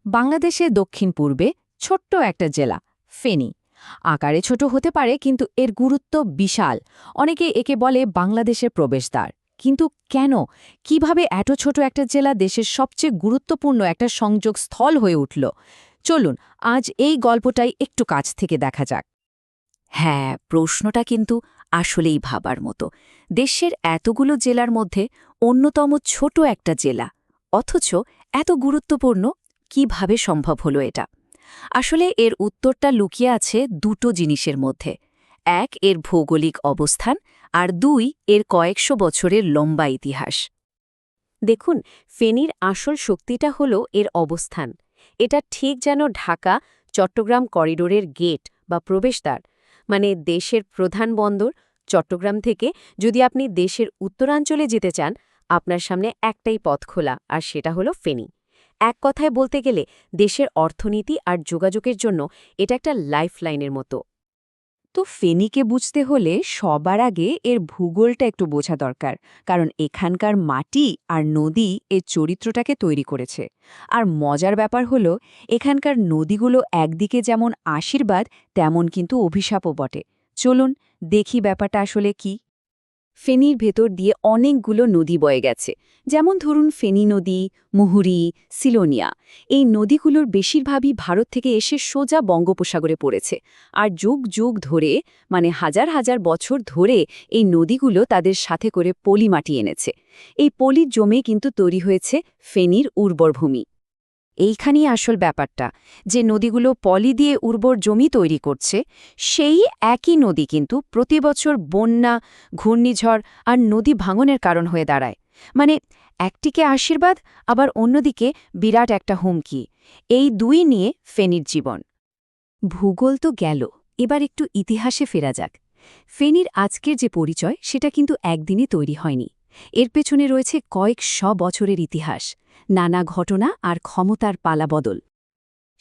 বাংলাদেশের দক্ষিণ পূর্বে ছোট্ট একটা জেলা ফেনী। আকারে ছোট হতে পারে কিন্তু এর গুরুত্ব বিশাল। অনেকে একে বলে বাংলাদেশের প্রবেশদ্বার। কিন্তু কেন, কিভাবে এত ছোট একটা জেলা দেশের সবচেয়ে গুরুত্বপূর্ণ একটা সংযোগ স্থল হয়ে উঠল? চলুন আজ এই গল্পটাই একটু কাছ থেকে দেখা যাক। হ্যাঁ, প্রশ্নটা কিন্তু আসলেই ভাবার মতো। দেশের এতগুলো জেলার মধ্যে অন্যতম ছোট একটা জেলা, অথচ এত গুরুত্বপূর্ণ কিভাবে সম্ভব হলো এটা? আসলে এর উত্তরটা লুকিয়ে আছে দুটো জিনিসের মধ্যে। এক, এর ভৌগোলিক অবস্থান, আর দুই, এর কয়েকশো বছরের লম্বা ইতিহাস। দেখুন, ফেনীর আসল শক্তিটা হলো এর অবস্থান। এটা ঠিক যেন ঢাকা চট্টগ্রাম করিডোরের গেট বা প্রবেশদ্বার। মানে দেশের প্রধান বন্দর চট্টগ্রাম থেকে যদি আপনি দেশের উত্তরাঞ্চলে যেতে চান, আপনার সামনে একটাই পথ খোলা, আর সেটা হলো ফেনী। এক কথায় বলতে গেলে দেশের অর্থনীতি আর যোগাযোগের জন্য এটা একটা লাইফলাইনের মতো। তো ফেনীকে বুঝতে হলে সবার আগে এর ভূগোলটা একটু বোঝা দরকার, কারণ এখানকার মাটি আর নদী এর চরিত্রটাকে তৈরি করেছে। আর মজার ব্যাপার হলো, এখানকার নদীগুলো একদিকে যেমন আশীর্বাদ, তেমন কিন্তু অভিশাপও বটে। চলুন দেখি ব্যাপারটা আসলে কি। ফেনীর ভেতর দিয়ে অনেকগুলো নদী বয়ে গেছে, যেমন ধরুন ফেনী নদী, মুহুরী, সিলোনিয়া। এই নদীগুলোর বেশিরভাগই ভারত থেকে এসে সোজা বঙ্গোপসাগরে পড়েছে। আর যুগ যুগ ধরে, মানে হাজার হাজার বছর ধরে, এই নদীগুলো তাদের সাথে করে পলি মাটি এনেছে। এই পলির জমে কিন্তু তৈরি হয়েছে ফেনীর উর্বর ভূমি। এইখানেই আসল ব্যাপারটা, যে নদীগুলো পলি দিয়ে উর্বর জমি তৈরি করছে, সেই একই নদী কিন্তু প্রতিবছর বন্যা, ঘূর্ণিঝড় আর নদী ভাঙনের কারণ হয়ে দাঁড়ায়। মানে একটিকে আশীর্বাদ, আবার অন্যদিকে বিরাট একটা হুমকি। এই দুই নিয়ে ফেনীর জীবন। ভূগোল তো গেল, এবার একটু ইতিহাসে ফেরা যাক। ফেনীর আজকের যে পরিচয়, সেটা কিন্তু একদিনে তৈরি হয়নি। এর পেছনে রয়েছে কয়েক বছরের ইতিহাস, নানা ঘটনা আর ক্ষমতার পালাবদল।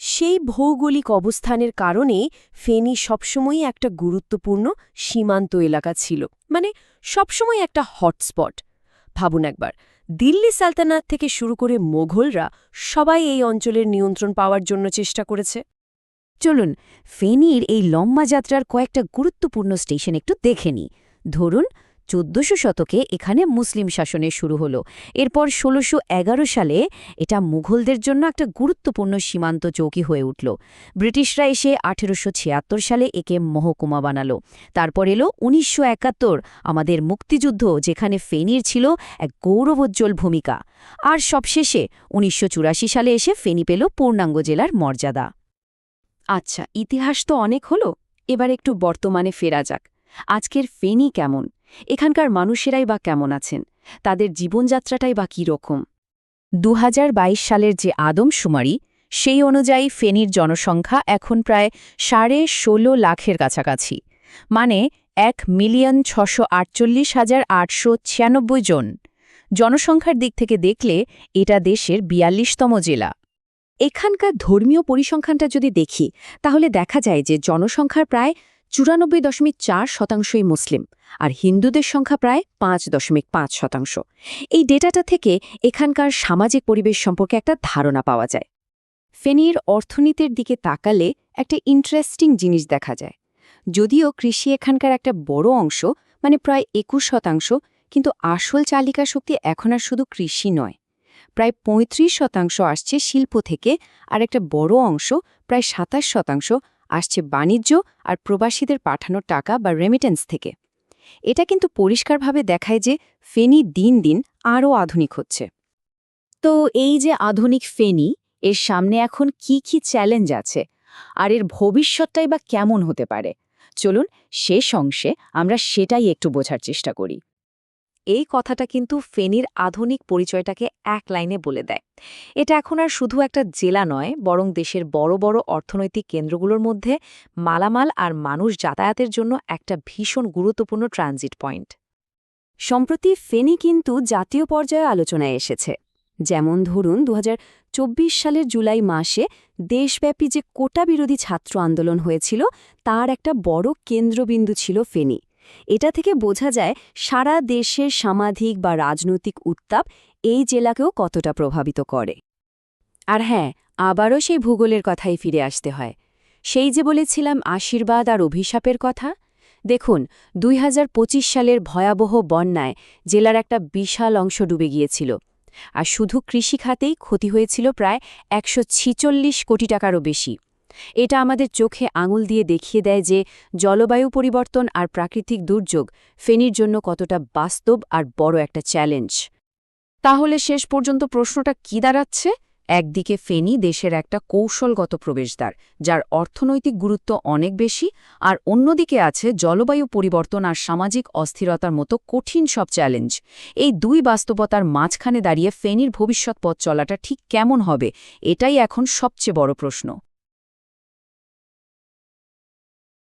সেই ভৌগোলিক অবস্থানের কারণে ফেনী সবসময়ই একটা গুরুত্বপূর্ণ সীমান্ত এলাকা ছিল, মানে সবসময় একটা হটস্পট। ভাবুন একবার, দিল্লি সালতানাত থেকে শুরু করে মোঘলরা সবাই এই অঞ্চলের নিয়ন্ত্রণ পাওয়ার জন্য চেষ্টা করেছে। চলুন ফেনীর এই লম্বা যাত্রার কয়েকটা গুরুত্বপূর্ণ স্টেশন একটু দেখে নিই। ধরুন ১৪০০ শতকে এখানে মুসলিম শাসনের শুরু হলো। এরপর ১৬১১ সালে এটা মুঘলদের জন্য একটা গুরুত্বপূর্ণ সীমান্ত চৌকি হয়ে উঠল। ব্রিটিশরা এসে ১৮৭৬ সালে একে মহকুমা বানালো। তারপর এলো ১৯৭১, আমাদের মুক্তিযুদ্ধ, যেখানে ফেনীর ছিল এক গৌরবোজ্জ্বল ভূমিকা। আর সবশেষে ১৯৮৪ সালে এসে ফেনী পেল পূর্ণাঙ্গ জেলার মর্যাদা। আচ্ছা, ইতিহাস তো অনেক হলো, এবার একটু বর্তমানে ফেরা যাক। আজকের ফেনী কেমন? এখানকার মানুষেরাই বা কেমন আছেন? তাদের জীবনযাত্রাটাই বা কী রকম? ২০২২ সালের যে আদমশুমারি, সেই অনুযায়ী ফেনীর জনসংখ্যা এখন প্রায় ১৬.৫ কাছাকাছি, মানে ১,৬৪,৮৯৬ জন। জনসংখ্যার দিক থেকে দেখলে এটা দেশের ৪২তম জেলা। এখানকার ধর্মীয় পরিসংখ্যানটা যদি দেখি, তাহলে দেখা যায় যে জনসংখ্যার প্রায় ৯৪.৪% মুসলিম, আর হিন্দুদের সংখ্যা প্রায় ৫.৫%। এই ডেটাটা থেকে এখানকার সামাজিক পরিবেশ সম্পর্কে একটা ধারণা পাওয়া যায়। ফেনীর অর্থনীতির দিকে তাকালে একটা ইন্টারেস্টিং জিনিস দেখা যায়। যদিও কৃষি এখানকার একটা বড় অংশ, মানে প্রায় ২১%, কিন্তু আসল চালিকা শক্তি এখন আর শুধু কৃষি নয়। প্রায় ৩৫% আসছে শিল্প থেকে, আর একটা বড় অংশ, প্রায় ২৭%, আসছে বাণিজ্য আর প্রবাসীদের পাঠানোর টাকা বা রেমিটেন্স থেকে। এটা কিন্তু পরিষ্কারভাবে দেখায় যে ফেনী দিন দিন আরও আধুনিক হচ্ছে। তো এই যে আধুনিক ফেনী, এর সামনে এখন কি কি চ্যালেঞ্জ আছে, আর এর ভবিষ্যৎটাই বা কেমন হতে পারে? চলুন শেষ অংশে আমরা সেটাই একটু বোঝার চেষ্টা করি। এই কথাটা কিন্তু ফেনীর আধুনিক পরিচয়টাকে এক লাইনে বলে দেয়। এটা এখন আর শুধু একটা জেলা নয়, বরং দেশের বড় বড় অর্থনৈতিক কেন্দ্রগুলোর মধ্যে মালামাল আর মানুষ যাতায়াতের জন্য একটা ভীষণ গুরুত্বপূর্ণ ট্রানজিট পয়েন্ট। সম্প্রতি ফেনী কিন্তু জাতীয় পর্যায়ে আলোচনায় এসেছে। যেমন ধরুন ২০২৪ সালের জুলাই মাসে দেশব্যাপী যে কোটা বিরোধী ছাত্র আন্দোলন হয়েছিল, তার একটা বড় কেন্দ্রবিন্দু ছিল ফেনী। এটা থেকে বোঝা যায় সারা দেশের সামাজিক বা রাজনৈতিক উত্তাপ এই জেলাকেও কতটা প্রভাবিত করে। আর হ্যাঁ, আবারও সেই ভূগোলের কথাই ফিরে আসতে হয়। সেই যে বলেছিলাম আশীর্বাদ আর অভিশাপের কথা, দেখুন ২০২৫ সালের ভয়াবহ বন্যায় জেলার একটা বিশাল অংশ ডুবে গিয়েছিল। আর শুধু কৃষিখাতেই ক্ষতি হয়েছিল প্রায় ১৪৬ কোটি টাকারও বেশি। এটা আমাদের চোখে আঙুল দিয়ে দেখিয়ে দেয় যে জলবায়ু পরিবর্তন আর প্রাকৃতিক দুর্যোগ ফেনীর জন্য কতটা বাস্তব আর বড় একটা চ্যালেঞ্জ। তাহলে শেষ পর্যন্ত প্রশ্নটা কি দাঁড়াচ্ছে? একদিকে ফেনী দেশের একটা কৌশলগত প্রবেশদ্বার, যার অর্থনৈতিক গুরুত্ব অনেক বেশি, আর অন্যদিকে আছে জলবায়ু পরিবর্তন আর সামাজিক অস্থিরতার মতো কঠিন সব চ্যালেঞ্জ। এই দুই বাস্তবতার মাঝখানে দাঁড়িয়ে ফেনীর ভবিষ্যৎ পথ চলাটা ঠিক কেমন হবে, এটাই এখন সবচেয়ে বড় প্রশ্ন।